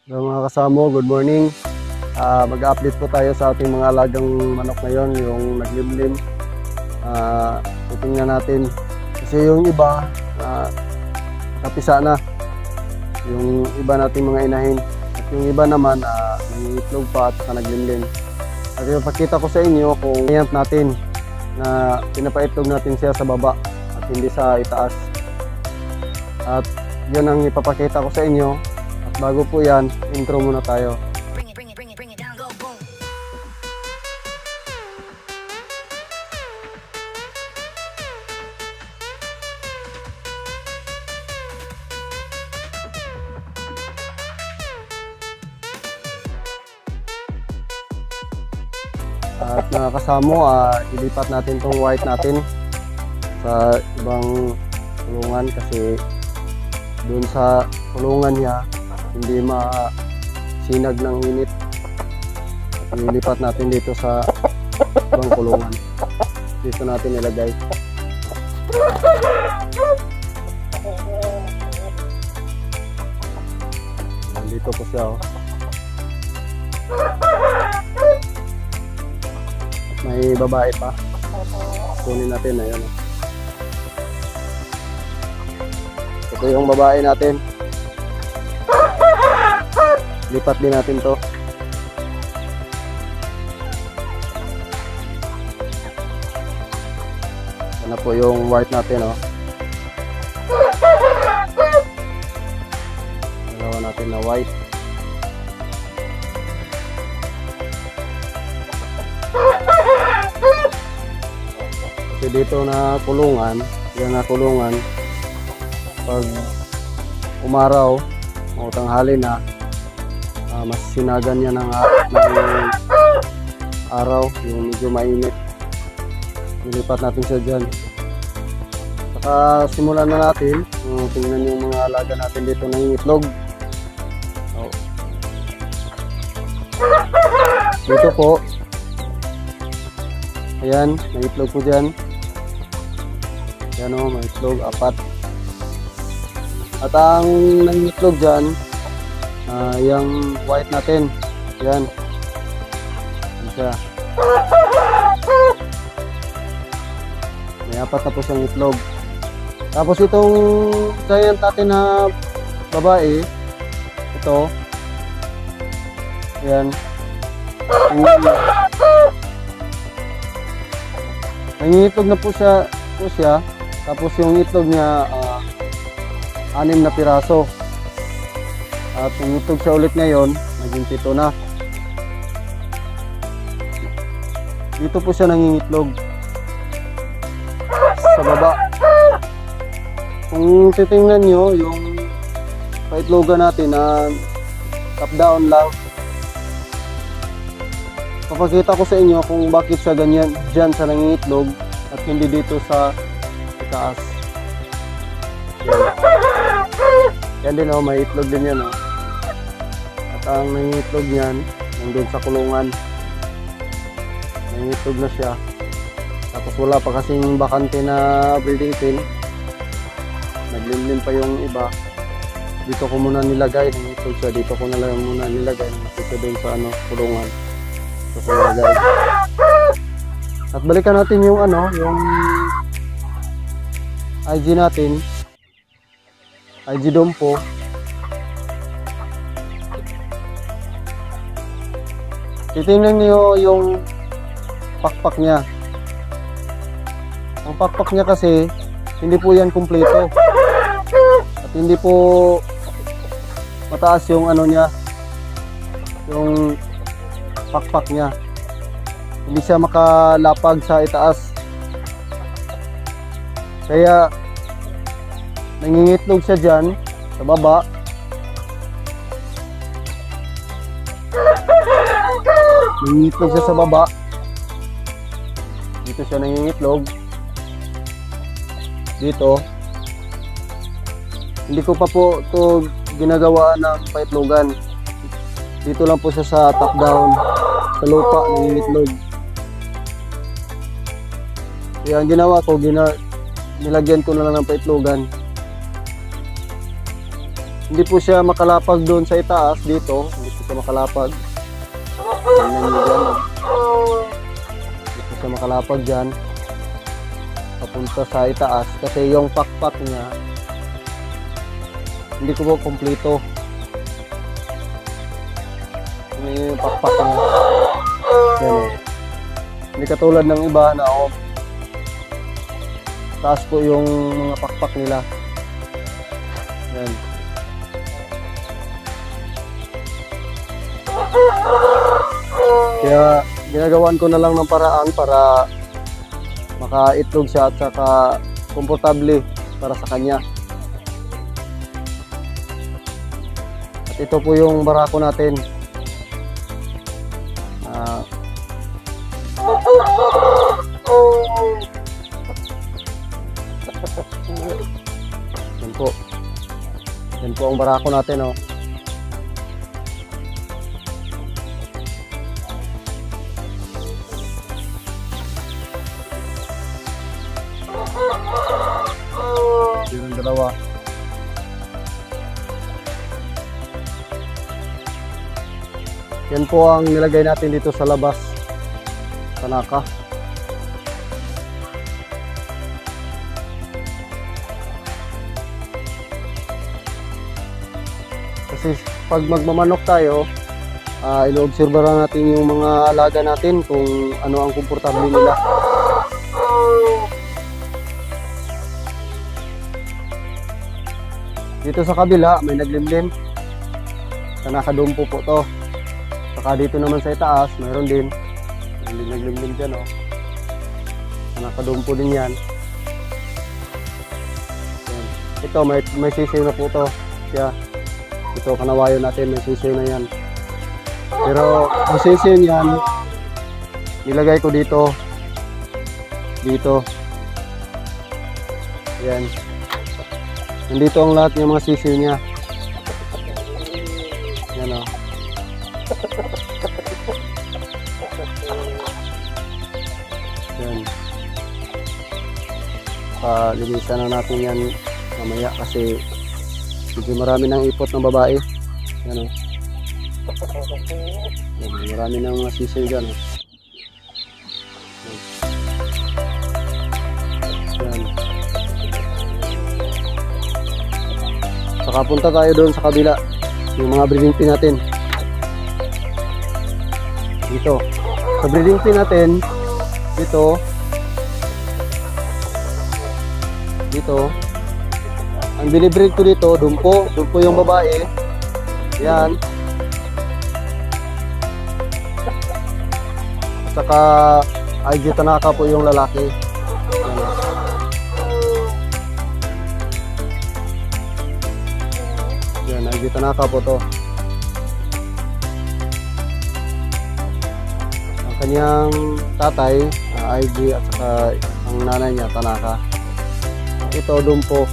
So, mga kasamo, good morning. Mag-update po tayo sa ating mga alagang manok ngayon, yung naglimlim. Titingnan natin kasi yung iba kapisa na, yung iba nating mga inahin, at yung iba naman nangitlog pa at naglimlim. At ipakita ko sa inyo kung iyant natin na pinapaitlog natin siya sa baba at hindi sa itaas. At yun ang ipapakita ko sa inyo. At bago po yan, intro muna tayo. Bring it down, go boom. At mga kasamo, ilipat natin tong white natin sa ibang kulungan kasi dun sa kulungan niya hindi masinag ng init. At ilipat natin dito sa ibang kulungan. Dito natin ilagay. Dito po siya. May babae pa. Kunin natin. Ayan. Ito yung babae natin. Lipat din natin to. Ano po yung white natin, oh. Dalawa natin na white. Kasi dito na kulungan, yan na kulungan, pag umaraw o tanghali na, mas sinagan niya ng araw, yung medyo mainit. Nilipat natin siya dyan. Saka simulan na natin. Tingnan yung mga alaga natin dito ng itlog. Dito po. Ayan, may itlog po dyan. Ayan o, may itlog, 4. At ang nangitlog dyan, yung white natin. Ayan. Ayan siya. May 4 na po siyang itlog. Tapos itong giant natin na babae, ito. Ayan. Nangitlog na po siya. Tapos yung itlog niya 6 na piraso. At nangitlog siya ulit ngayon, naging 7 na. Dito po siya nangingitlog sa baba. Kung titingnan nyo yung paitlogan natin na top down lang, papakita ko sa inyo kung bakit siya ganyan dyan sa nangingitlog at hindi dito sa itaas. Yan din, may itlog din yan. At ang nangingitlog niyan nandun sa kulungan, nangingitlog na siya. Tapos wala pa kasing bakante na breeding pin, naglimlim pa yung iba. Dito ko muna nilagay, nangingitlog siya. Dito ko na lang muna nilagay, dito dun sa kulungan. Dito ko nilagay. At balikan natin yung yung IG natin, IG Dompo. Titingnan niyo yung pakpak niya. Ang pakpak niya kasi hindi po yan kumpleto. At hindi po mataas yung niya, yung pakpak niya. Hindi siya makalapag sa itaas. Kaya nangingitlog siya dyan sa baba. Nangingitlog siya sa baba. Dito siya nangingitlog. Dito. Hindi ko pa po ito ginagawa ng paitlogan. Dito lang po siya sa top down, sa lupa, nangingitlog. Kaya ang ginawa ko, nilagyan ko na lang ng paitlogan. hindi po siya makalapag doon sa itaas dito. Hindi po siya makalapag. Tingnan nyo dyan. Hindi po siya makalapag dyan. Papunta sa itaas. Kasi yung pakpak niya, hindi ko po kumpleto. Yung pakpak niya. Yan o. Hindi katulad ng iba na taas po yung mga pakpak nila. Yan. Kaya ginagawan ko na lang ng paraan para makaitlog siya at saka komportable para sa kanya. At ito po yung barako natin. Yan po. Yan po ang barako natin, oh. Yan ang dalawa. Yan po ang nilagay natin dito sa labas. Tanaka. Kasi pag magmamanok tayo, ino-obserbahan natin yung mga alaga natin kung ano ang komportable nila. Dito sa kabila may naglimlim. Tanaka-dumpo po to. Saka dito naman sa itaas mayroon din. May naglimlim dyan, oh. Tanaka-dumpo din yan. Yan. Ito may sisiw na po to. Siya. Ito kanawayo natin, may sisiw na yan. Pero ang sisiw niyan nilagay ko dito. Dito. Yan. Nandito ang lahat ng mga sisiw niya. Yan, oh. Yan. Linisan na natin yan mamaya kasi medyo marami ng ipot ng babae. Yan, oh. Yan, marami ng mga sisiw dyan, oh. Yan. Saka punta tayo doon sa kabila. Yung mga breeding pin natin. Dito. Sa breeding pin natin, dito. Ang binibreed ko dito, dumpo yung babae. Yan. Saka IG Tanaka po yung lalaki. Yan, IG Tanaka po to. Ang kanyang tatay, IG, at saka ang nanay niya, Tanaka. Ito, dumpo.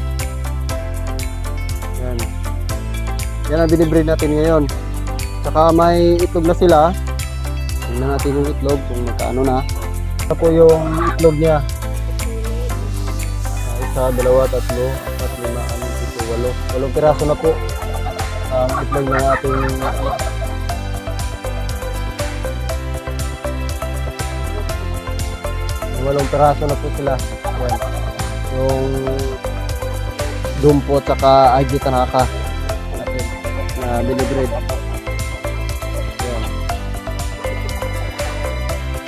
Yan. Yan ang binibreed natin ngayon. Saka may itlog na sila. Tingnan natin yung itlog kung magkaano na. Ito po yung itlog niya. 1, 2, 3, 4, 5, 6, 7, 8. 8 piraso na po ang itlog ng ating 8 piraso na po sila. Yan. Yung dumpo at saka IG Tanaka natin na binibreed. Yan.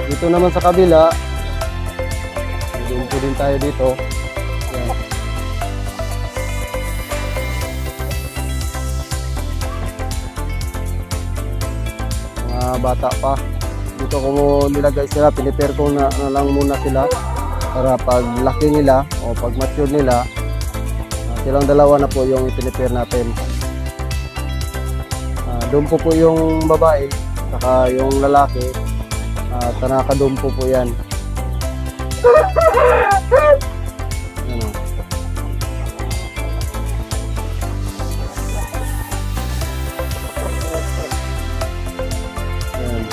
Dito naman sa kabila, dumpo din tayo dito. Yan. Mga bata pa. Dito ko nilagay sila, pinipare ko na lang muna sila para pag laki nila o pag mature nila, silang dalawa na po yung ipinipare natin. Dumpo po yung babae, saka yung lalaki, Tanaka-dumpo po yan. Ano? Yan.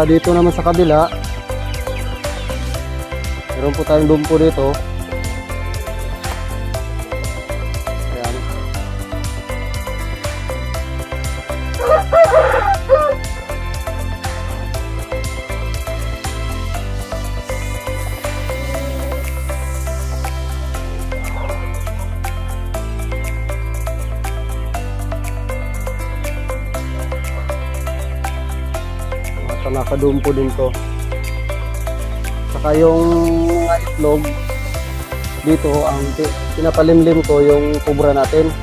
Dito naman sa kabila, meron po tayong dumpo dito. Ayan. Nakadumpo din to. Saka yung mga itlog dito, ang pinapalimlim ko yung kubra natin.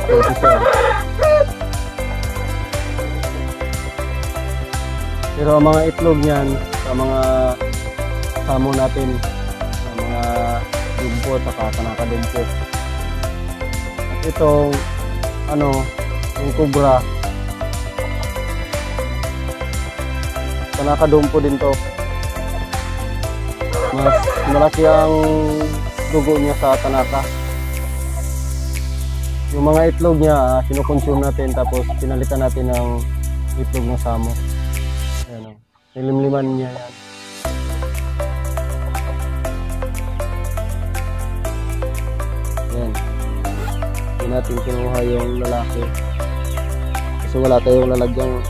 Ito siya. Pero ang mga itlog niyan sa mga samo natin, sa mga dumpo at saka nakadumpo. At itong yung kubra, nakadumpo din to. Mas malaki ang dugo niya sa tanaka. Yung mga itlog niya, kinukonsume natin tapos pinalitan natin ng itlog ng samo. Ayan o. Nilimliman niya yan. Ayan. Hindi natin kinuha yung lalaki. Kasi wala tayong lalagyan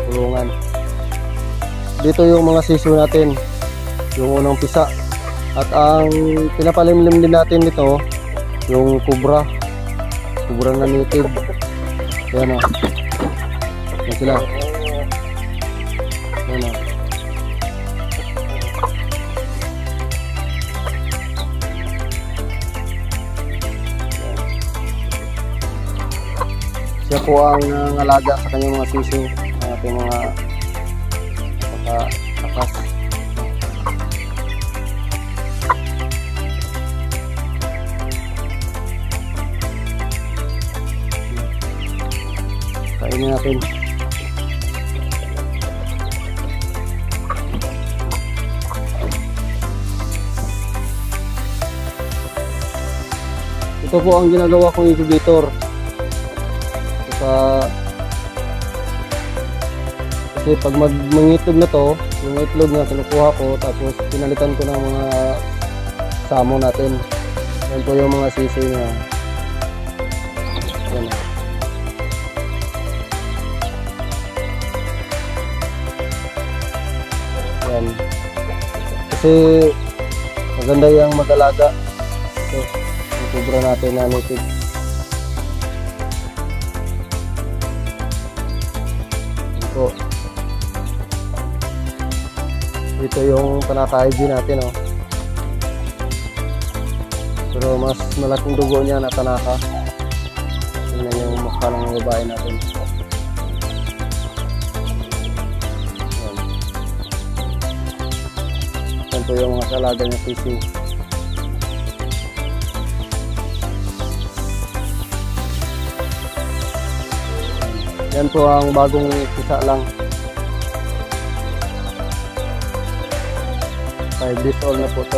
kulungan. Dito yung mga sisiw natin, yung unang pisa. At ang pinapalimlim din natin nito, yung kubra na native. Ayan o. Ayan sila. Ayan o. Siya po ang ngalaga sa kanyang mga sisiw, ang ating mga takas. Kainin natin. Ito po ang ginagawa kong incubator. Kasi pag mangitlog na to, yung itlog na kinukuha ko, tapos pinalitan ko ng mga samo natin. Yan po yung mga sisiw niya. Yan. Yan. Kasi maganda yung mag-alaga. Ito, yung kubra natin na native. Yan po. Ito yung panaka-IG natin, oh. Pero mas malaking dugo niya na tanaka. Tingnan yung mukha ng babae natin. Yan. Yan po yung mga salaga niya sisiw. Yan po ang bagong pisa lang. 5 days old na po to.